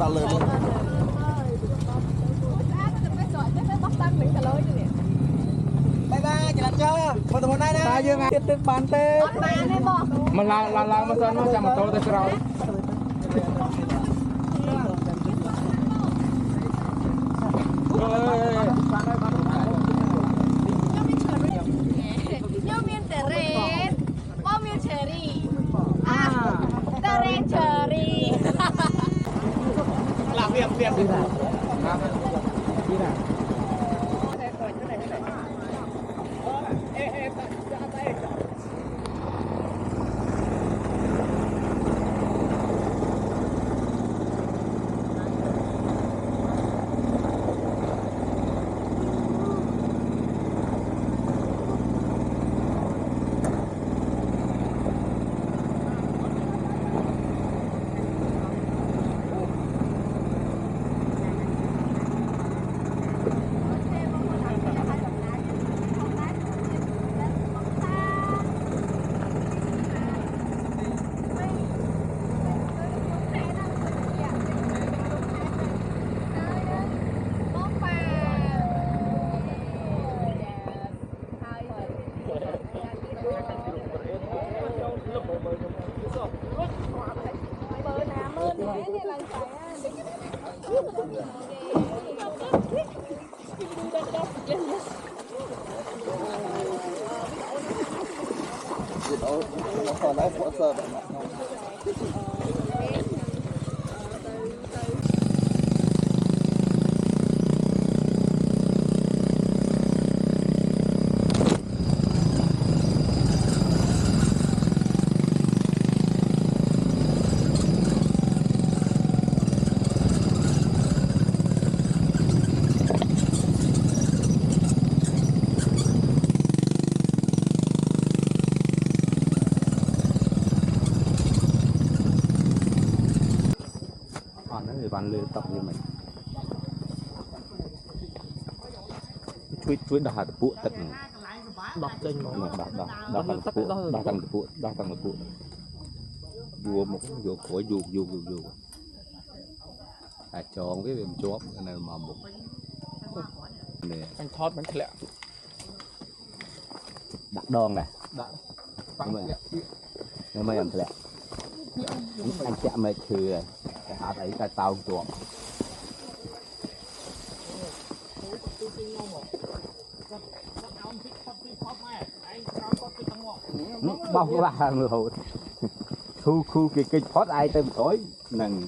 đào lươn luôn bye bye chị làm cho một tuần nay nè ta dương ai tiếp bàn tê mà là mà sơn nó chạm một tô tới rồi nhôm miên teret bom miên cherry teret cherry làm việc đi nào đi nào nó còn lại phổ sơ vậy mà bạn lừa tập như mình chuối đào bụi tận đọc lên mà đào thằng bụi vua một vua khối vua tròn cái bên chóp này mà một anh thoát bánh lẹ đặt đòn này nhưng mà làm lẹ anh chạm mệt thừa hạt ấy cái tàu chuột bao nhiêu là người hậu thu cái phốt ai tên tối nằng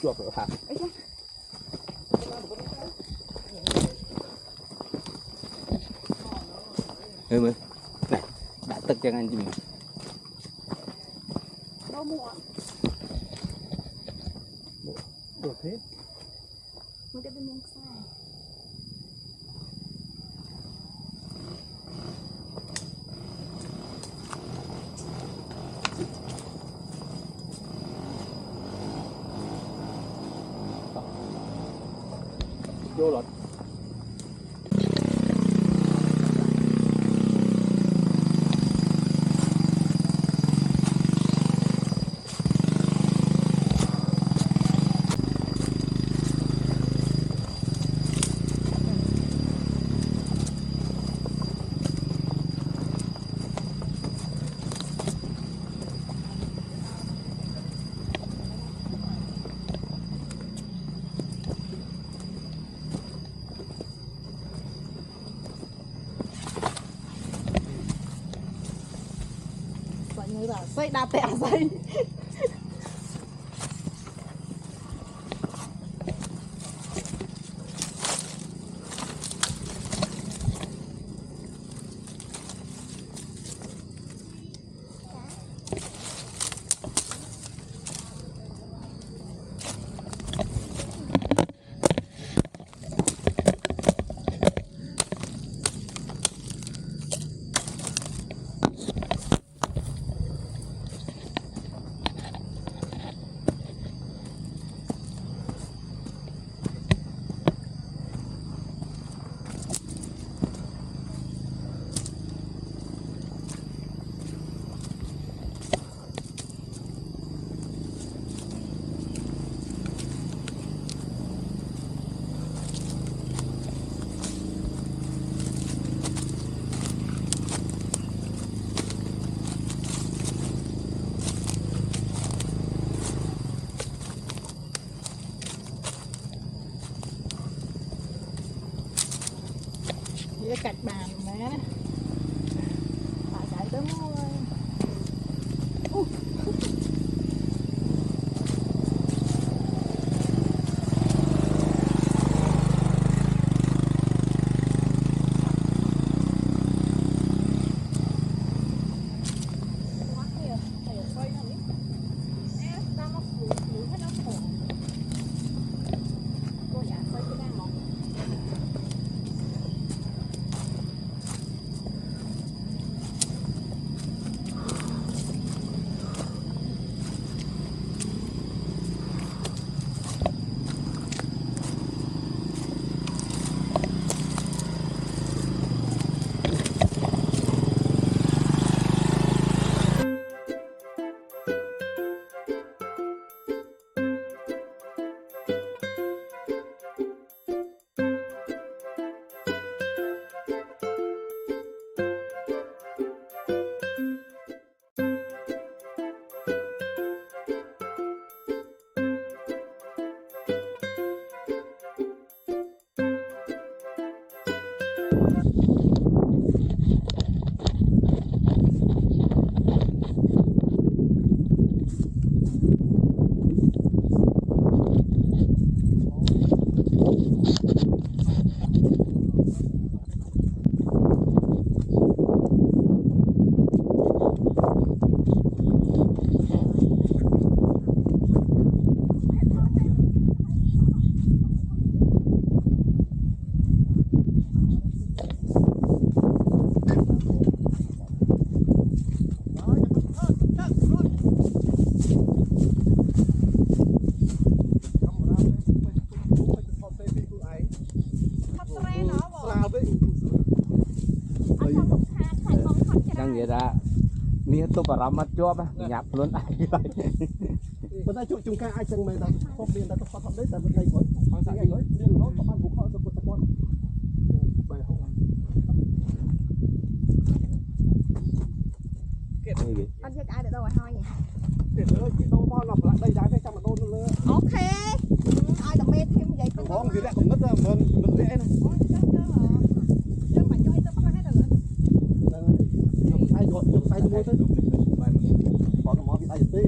chuột rồi hả? Ê mày, này, đã tức cho anh chị mình. đâu mua? Được thế. Mới cái bên miếng sai. Vô rồi. Xây đạp tẻ xây cạch bàn mẹ bà chạy tới mua chẳng nghĩa ra nia tôi bảo làm mất chua á nhạt luôn ai bữa nay chúng ta ai chẳng mày ta không điền ta có phát đấy ta bên đây có khoảng sáng ngày ấy điền nó có ban vụ họ được một con bài học anh chơi ai được đâu rồi thôi nhỉ để nữa chị đâu bao lọc lại đây đá đây trong mà đôn luôn ok ai làm mê thêm vậy không có gì lại cũng mất ra mình dễ này nhưng mà cho anh tôi không hết được ai gọi dùng tay tôi mua tới bỏ nó mỏ bị tay tê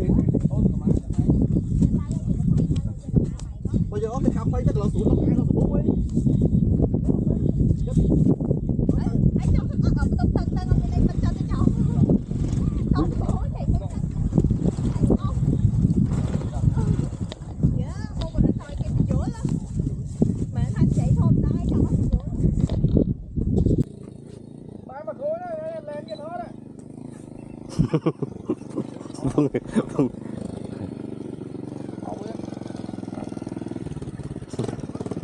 bây giờ cái cà phê chắc là xuống nó cái nó bố ấy anh cho thức ở tâm tâm tâm ở đây tâm cho tôi cháu không có thầy cũng không dạ không còn thời kia chữa lắm mẹ anh chạy thôn tay cho nó chữa bài mà khối đấy lên cái đó đấy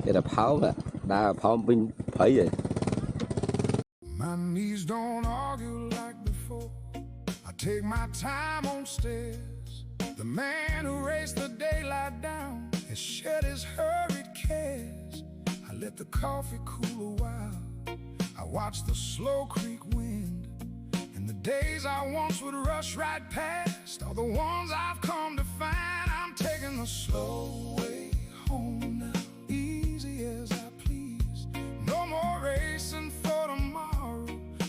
cái là pháo á đa pháo binh phải vậy. My knees don't argue like before. I take my time on stairs. The man who raced the daylight down has shed his hurried cares. I let the coffee cool a while. I watch the slow creek wind. And the days I once would rush right past are the ones I've come to find. I'm taking the slow way home now, easy as I please. No more racing for tomorrow,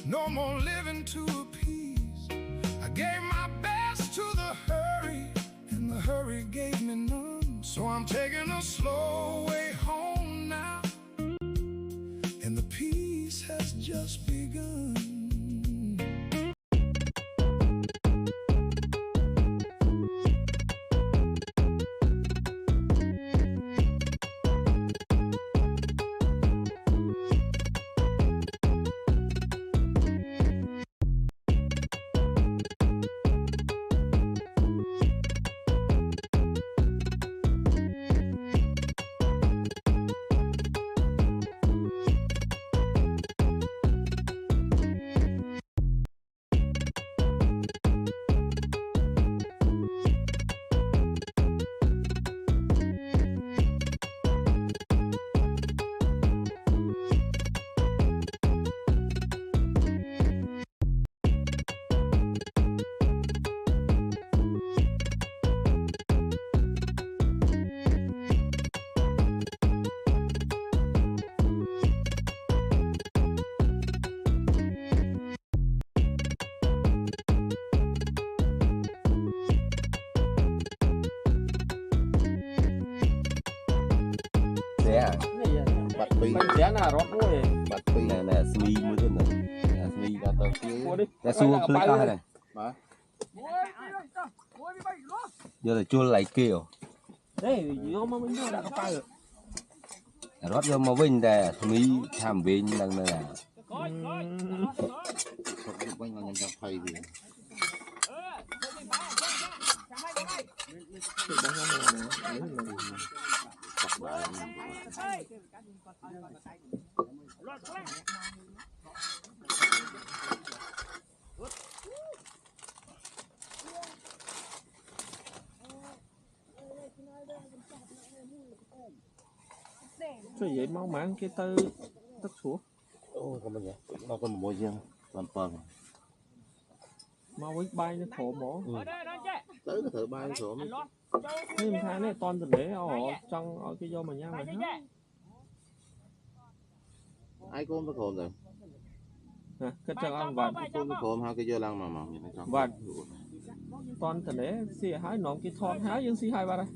no more living to appease. I gave my best to the hurry, and the hurry gave me none. So I'm taking a slow way home now, and the peace has just begun. thế à bật pì Bé là rót vui. bật pì nè smi mới thế này smi ra tao Mua đi. nè xua click ra này mà giờ là chua lại kêu Đây, vô mà mình đưa đã có phải rồi. rót vô mà vinh đây smi tham vinh đang là không quanh vào trong phay gì Sao vậy mau máng cái tơ tất xuống. ôi không bao giờ nó còn một môi riêng toàn phần Mau với bay nó thổ mỏ. tới cái thợ bay số mới Thế mình thấy này toàn từ đấy ở trong ở cái vô mà nhau mà hết. ai cũng có khổm rồi Nè, cái chân ăn vặt. ai cũng có khổm hai cái dưa lăng mà nhìn thấy không Vặt. Toàn từ đấy xì hái nón cái thon hái nhưng xì hai ba đây.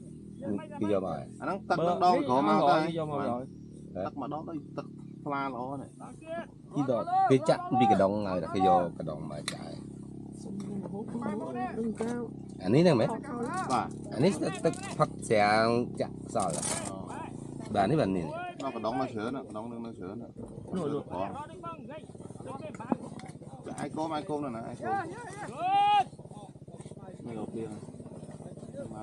cái giờ bài anh đang tắt đâu khổm mà cái tay vô mà rồi. tắt mà đó tắt pha ló này cái đó cái chắc vì cái đồng này là cái do cái đồng mà chạy Đừng cao. anh ấy nè mấy và anh ấy tất phát xe chặt sao là bạn ấy bạn này nó có đóng nó sửa nữa đóng nó sửa nữa ai côm nữa nè ai côm này đầu tiên mà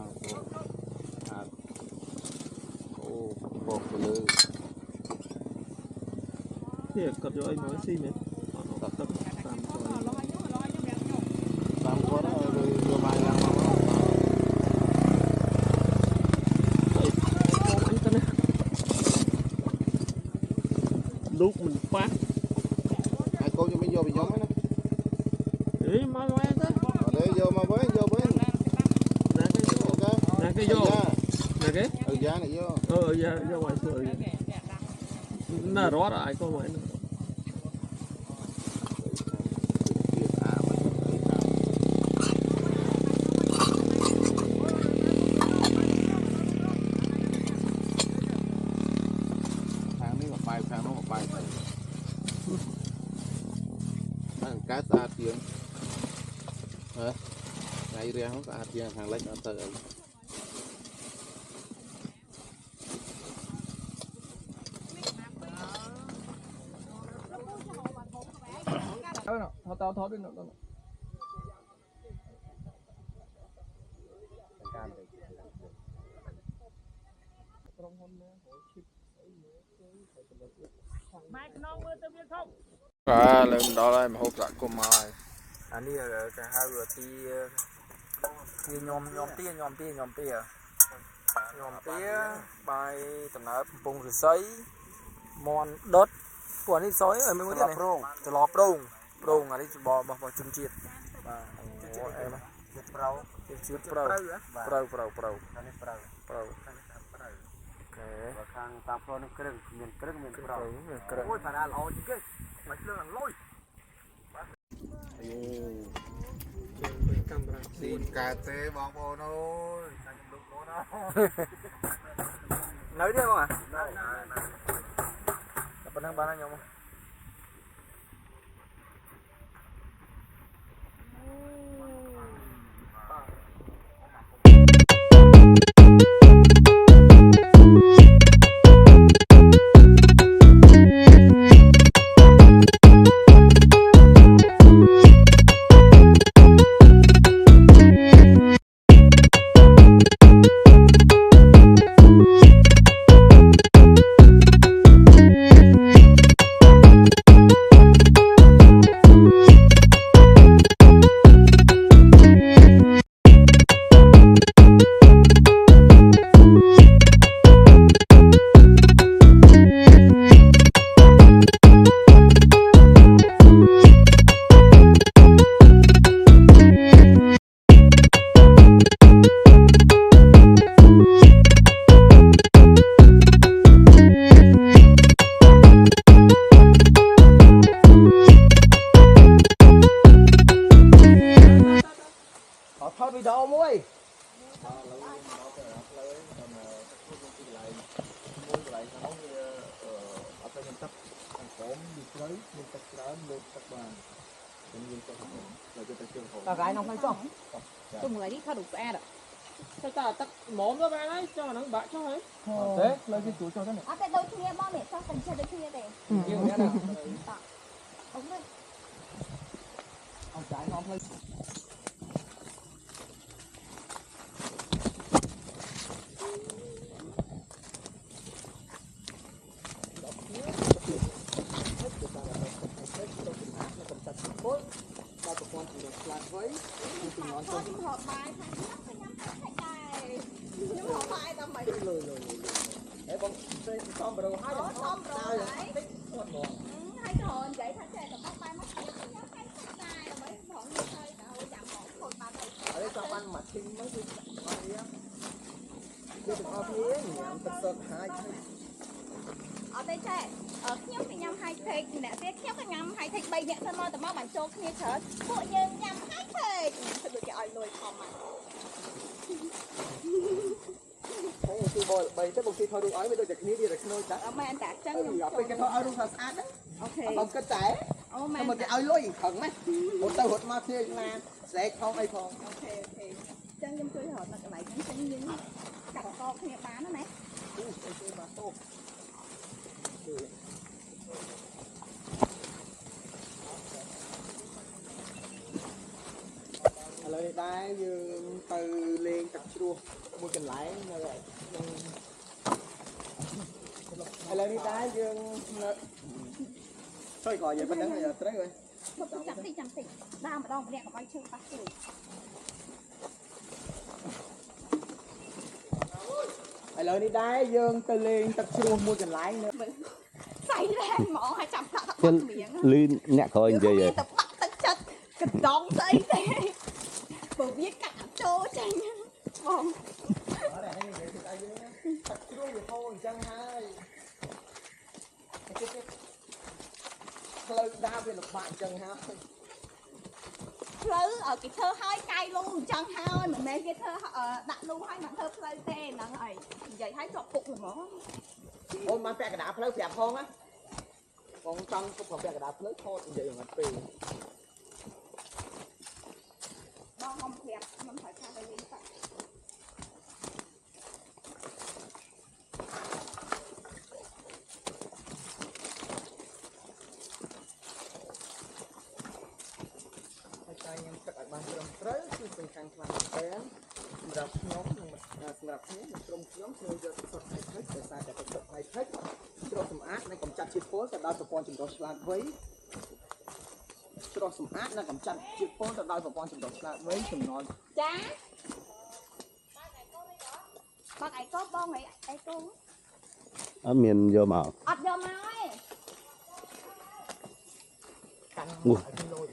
ô bột lư Thì cật cho anh nói xì mệt. Tập tập tạm rồi. làm có đó rồi vừa bài làm mà Anh ta nè. Lúc mình phát. ai côm cho mình vô bị giống ấy nè Đấy mau em thế. ở đây vô mà với Nè cái vô. ok Nè cái vô. Nè cái. giá này vô Ra ngoài sửa. Nó rót ai có mấy nữa. thángนี้mà bay tháng nó mà bay thằng cá ta tiếng hả ngày ra không ta tiếng thằng lấy nó tự Tháo đi nào. Lên đó đây mà hộp lại của mày. Anh đi ở cái hai vừa thì nhom tía bài tầm nào bông rồi sấy mòn đớt của anh sói ở mấy cái này từ lò prong anh đi bò chung chiết và em chiết pro và khang tam phô nó kêu miền pro ôi phải là lò chứ cái mày lừa là lôi xin cà tê bong bồ nôi nói đi không à apa nang barang nhau មួយកន្លែងខាងនោះវាអត់ទៅមានទឹកខាងក្រោមវាជ្រៅមានទឹកច្រើនលើទឹកបានខ្ញុំយើងទៅខាងក្រោមតែទៅជើងហូរ តែកន្លែងនោះមិនចុះ ជុំកន្លែងនេះថតរូបស្អាត តែទឹកហ្មងទៅបានហើយចុះអាហ្នឹងបាក់ចុះហើយ ទេលើគេជួយចុះទៅនេះ អត់ទេដូចគ្នាបងនេះចង់តែចេះដូចគ្នាទេ យើងនេះណា អូន អត់ចាយនាំផ្លូវ ថតថតបាយថាខ្ញុំតែញ៉ាំតែដែរខ្ញុំហៅបាយតាមមិនលុយ ហេបងទៅសំប្រូហើយ អូសំប្រហើយ តិចគាត់ហ្មង ហើយក្រនិយាយថាចេះតែបោះបាយមកខ្ញុំតែដែរដើម្បីផងនេះទៅដល់ចាំមកខូចបានទៅ អីចង់បានមួយធីមមកគឺអត់រៀងគឺទាំងអស់គ្នាញ៉ាំទឹកសុទ្ធហើយ អត់ទេចេះខ្ញុំទៅញ៉ាំ high tech ម្នាក់ទៀតខ្ញុំក៏ញ៉ាំ high tech 3នាក់ទៅមកតែមកបានចូលគ្នាច្រើនពួកយើងញ៉ាំ high tech ទៅដូចគេឲ្យលុយខំមក ហើយគឺបល3ទៅបងទីថតរូបឲ្យវាដូចតែគ្នាវាតែខ្នើយតា អត់មែនតែអញ្ចឹង អឺពេលគេថតឲ្យរូបថាស្អាតហ្នឹង អូខេ អត់គិតតែ អូមែន មកគេឲ្យលុយខឹងណាស់រត់ទៅរត់មកគ្នាណាស្រែកផងអីផង អូខេអូខេអញ្ចឹងខ្ញុំជួយរត់នៅកន្លែងហ្នឹងចឹងយើងកាត់តគ្នាបានណា អូជួយមកតោឥឡូវនេះដែរយើងទៅលេងទឹកជ្រោះមួយកន្លែងនៅក្នុងឥឡូវនេះដែរយើងនៅជួយក៏និយាយប៉ុណ្្នឹងត្រូវហើយ មកចាំតិចដើរម្ដងម្នាក់កុំឲ្យឈឺប៉ះជួយ ឥឡូវនេះដែរយើងទៅលេងទឹកជ្រោះមួយកន្លែងនៅ សៃរែងហ្មងឲ្យចាំដាក់ទឹកមៀង លឺអ្នកក្រោយនិយាយ ទៅបាក់ទឹកចិត្តកណ្ដងស្អីទេបើវាកាត់ចូលចាញ់បង អត់ហើយនិយាយទៅឲ្យយើងទឹកជ្រោះវាហូរអញ្ចឹងហើយផ្លូវដើរវាលំបាកអញ្ចឹងហើយ ផ្លូវគេធ្វើឲ្យកាយលុងអញ្ចឹងហើយមិនមែនគេធ្វើដាក់លុងឲ្យមិនធ្វើផ្លូវទេហ្នឹងហើយនិយាយឲ្យជាប់ពុកហ្មង អូនបានពាក់កណ្ដាលផ្លូវប្រាប់ផងណាបងចង់ពុកពាក់កណ្ដាលផ្លូវថតនិយាយយ៉ាងអត់ពេល បងខ្ញុំប្រាប់ខ្ញុំត្រូវថាទៅលេងទឹក ហើយតែញ៉ាំទឹកឲ្យបានត្រឹមត្រូវគឺសំខាន់ខ្លាំងមែនសម្រាប់ខ្ញុំសម្រាប់គ្នាក្រុមខ្ញុំជួយយកទឹកសុទ្ធឲ្យទឹកដោយសារតែទឹកសុទ្ធឲ្យទឹកច្រោះសម្អាតនិងកម្ចាត់ជាតិពុលទៅដល់ប្រព័ន្ធចម្រោះឆ្លាតវៃច្រោះសម្អាតនិងកម្ចាត់ជាតិពុលទៅដល់ប្រព័ន្ធចម្រោះឆ្លាតវៃចំណន់ ចាបងឯកូបងឯកូ អត់មានយកមក អត់យកមកទេ កាន់ឲ្យលុយ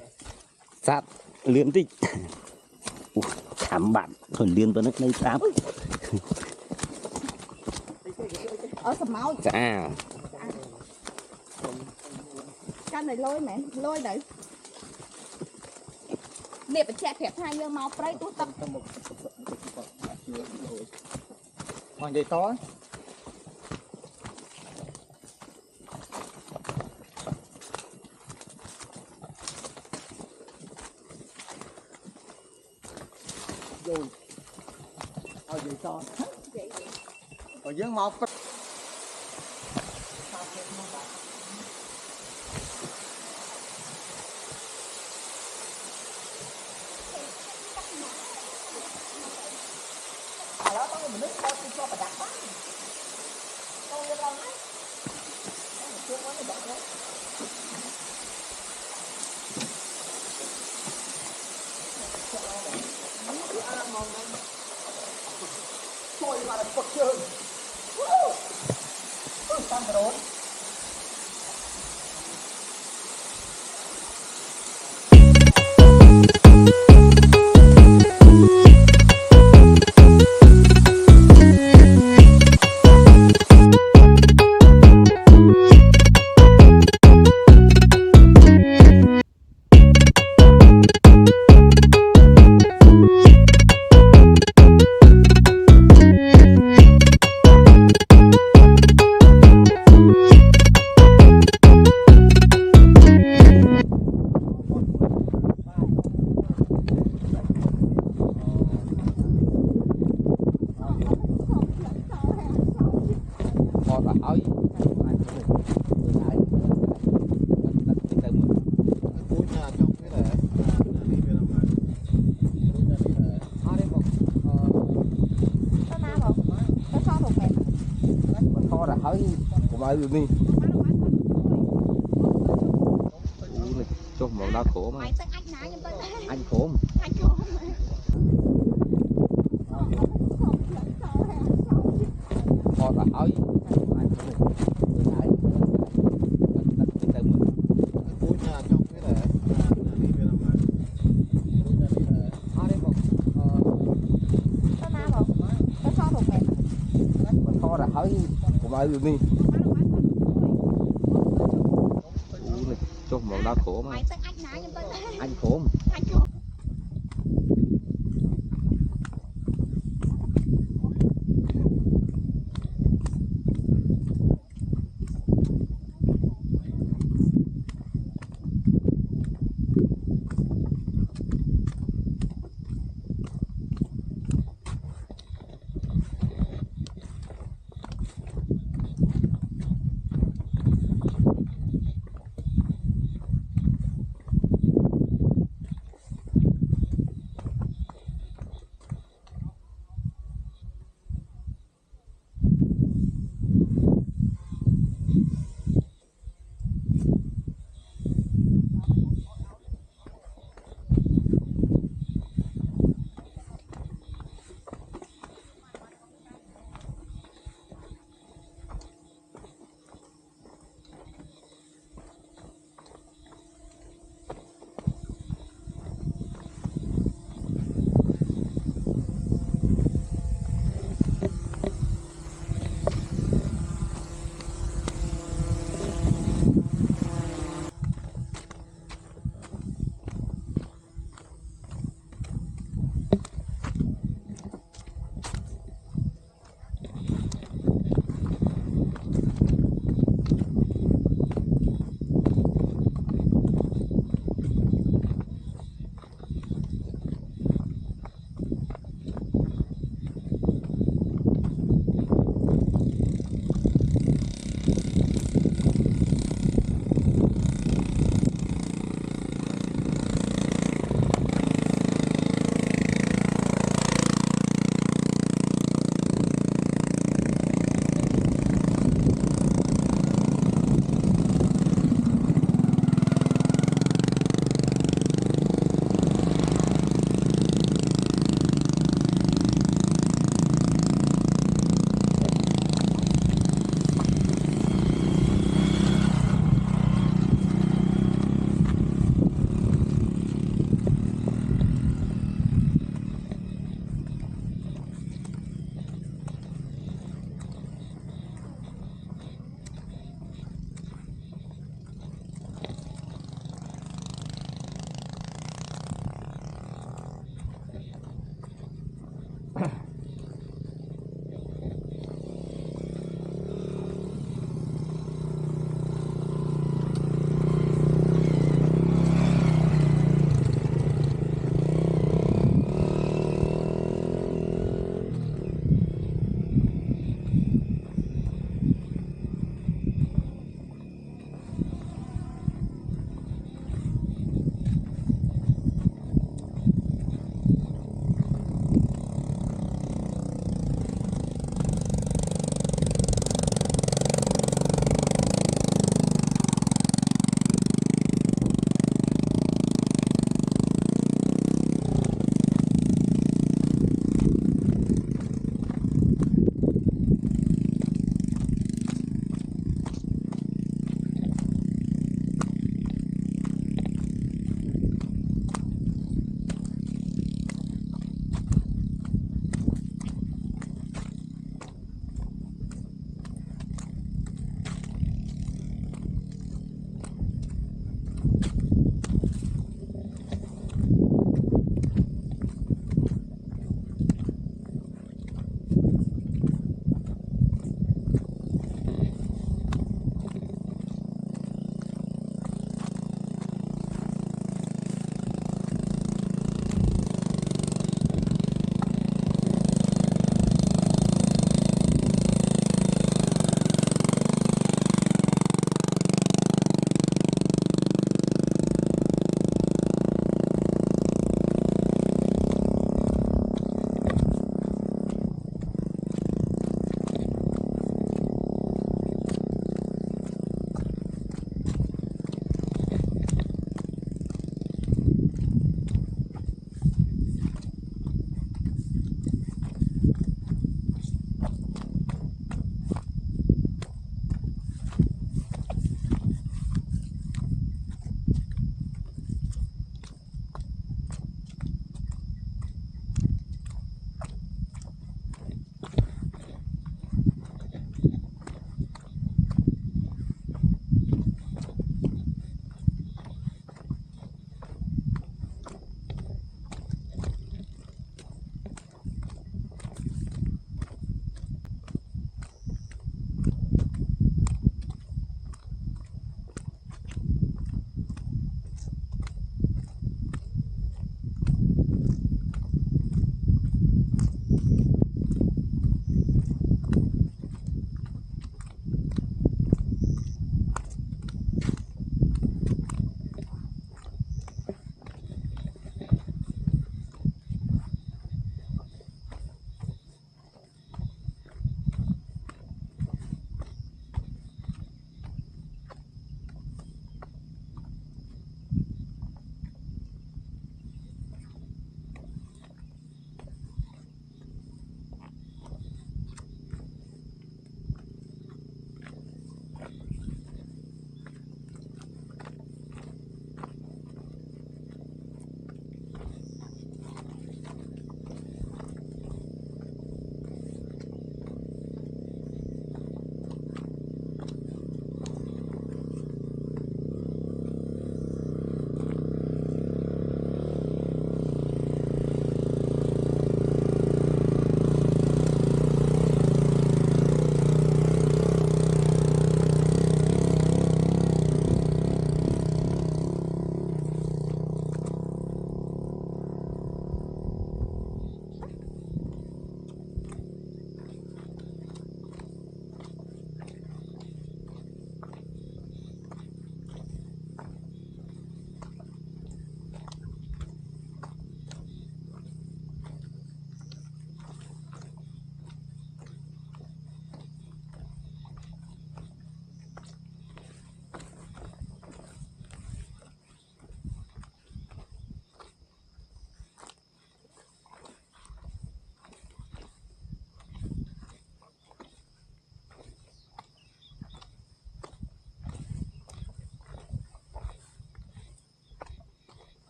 សាប់លឿនតិចអូខំបាត់ខ្លួនលឿនទៅនឹកនៃស្អាត សម្ោច ស្អាត កាន់ឲ្យលុយមែនលុយទៅនេះបញ្ជាក់ប្រាប់ថាយើងមកព្រៃទោះទឹក ទៅមុខមកនិយាយតយូរឲ្យនិយាយតបើយើងមកព្រឹក đó có người mình nước thôi cho bà đặt đó con vô con ấy chưa có cái bọt đấy thôi mà là quật trường tăng rồi hỏi Cúi ra trong cái để đi về làm này. Cúi ra đi để. Ở đây một Tao na không? Tao cho thuộc mẹ. kho là hỏi của ai được đi cho màu đau khổ mà Mày tức anh nãy nhưng tao anh khổ mà. anh không. Kho là hỏi cúi ra trong cái để đi về làm này. Cúi ra đi để. Ở đây một Tao na không? Tao cho thuộc mẹ. kho là hỏi của ai được đi cho màu đau khổ mà Mày tức anh nãy nhưng tao anh khổ mà. anh không.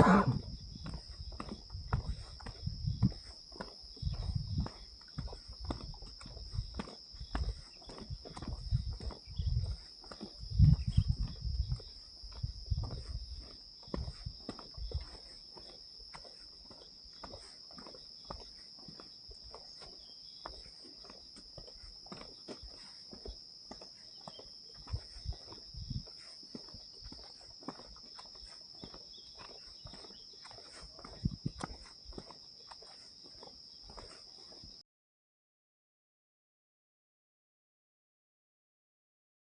។